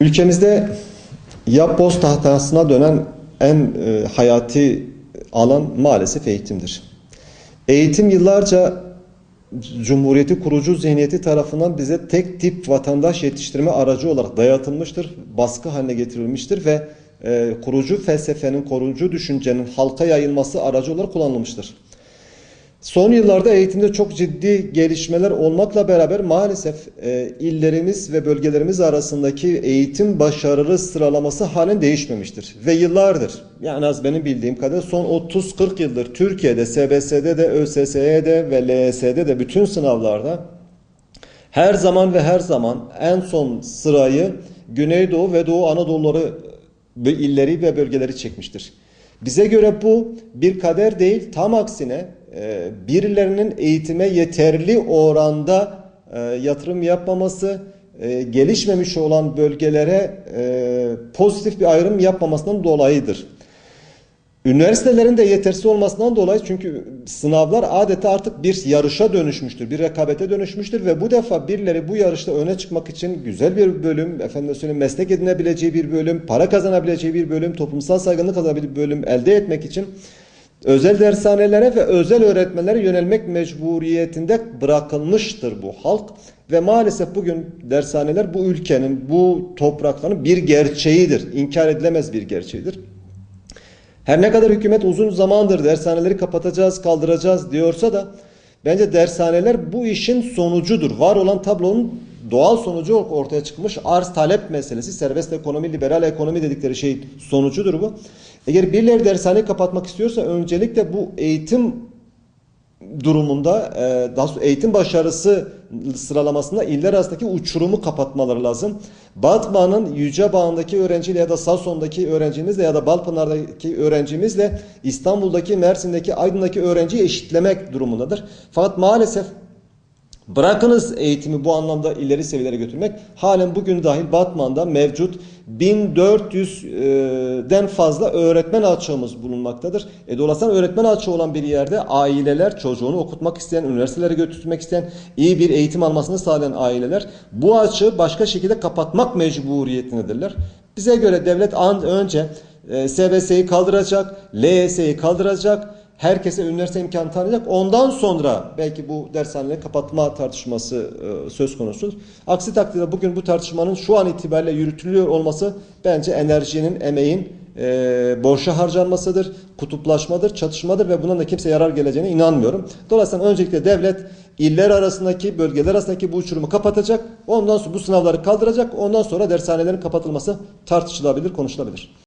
Ülkemizde yapboz tahtasına dönen en hayati alan maalesef eğitimdir. Eğitim yıllarca Cumhuriyeti kurucu zihniyeti tarafından bize tek tip vatandaş yetiştirme aracı olarak dayatılmıştır, baskı haline getirilmiştir ve kurucu felsefenin, kurucu düşüncenin halka yayılması aracı olarak kullanılmıştır. Son yıllarda eğitimde çok ciddi gelişmeler olmakla beraber maalesef illerimiz ve bölgelerimiz arasındaki eğitim başarılı sıralaması halen değişmemiştir. Ve yıllardır, yani az benim bildiğim kadar son 30-40 yıldır Türkiye'de, SBS'de de, ÖSS'de ve LYS'de de bütün sınavlarda her zaman ve her zaman en son sırayı Güneydoğu ve Doğu Anadolu'ları illeri ve bölgeleri çekmiştir. Bize göre bu bir kader değil, tam aksine birilerinin eğitime yeterli oranda yatırım yapmaması, gelişmemiş olan bölgelere pozitif bir ayrım yapmamasından dolayıdır. Üniversitelerin de yetersiz olmasından dolayı, çünkü sınavlar adeta artık bir yarışa dönüşmüştür, bir rekabete dönüşmüştür ve bu defa birileri bu yarışta öne çıkmak için güzel bir bölüm, meslek edinebileceği bir bölüm, para kazanabileceği bir bölüm, toplumsal saygınlık kazanabileceği bir bölüm elde etmek için özel dershanelere ve özel öğretmenlere yönelmek mecburiyetinde bırakılmıştır bu halk. Ve maalesef bugün dershaneler bu ülkenin, bu toprakların bir gerçeğidir. İnkar edilemez bir gerçeğidir. Her ne kadar hükümet uzun zamandır dershaneleri kapatacağız, kaldıracağız diyorsa da bence dershaneler bu işin sonucudur. Var olan tablonun doğal sonucu ortaya çıkmış arz talep meselesi, serbest ekonomi, liberal ekonomi dedikleri şeyin sonucudur bu. Eğer birileri dershaneyi kapatmak istiyorsa öncelikle bu eğitim durumunda, daha sonra eğitim başarısı sıralamasında iller arasındaki uçurumu kapatmaları lazım. Batman'ın Yücebağı'ndaki öğrenciyle ya da Sason'daki öğrencimizle ya da Balpınar'daki öğrencimizle İstanbul'daki, Mersin'deki, Aydın'daki öğrenciyi eşitlemek durumundadır. Fakat maalesef bırakınız eğitimi bu anlamda ileri seviyelere götürmek, halen bugün dahil Batman'da mevcut 1400'den fazla öğretmen açığımız bulunmaktadır. Dolayısıyla öğretmen açığı olan bir yerde aileler çocuğunu okutmak isteyen, üniversitelere götürmek isteyen, iyi bir eğitim almasını sağlayan aileler bu açığı başka şekilde kapatmak mecburiyetindedirler. Bize göre devlet önce SBS'yi kaldıracak, LYS'yi kaldıracak, herkese üniversite imkanı tanıyacak. Ondan sonra belki bu dershaneleri kapatma tartışması söz konusu. Aksi takdirde bugün bu tartışmanın şu an itibariyle yürütülüyor olması bence enerjinin, emeğin boşa harcanmasıdır, kutuplaşmadır, çatışmadır ve bundan da kimse yarar geleceğine inanmıyorum. Dolayısıyla öncelikle devlet iller arasındaki, bölgeler arasındaki bu uçurumu kapatacak. Ondan sonra bu sınavları kaldıracak. Ondan sonra dershanelerin kapatılması tartışılabilir, konuşulabilir.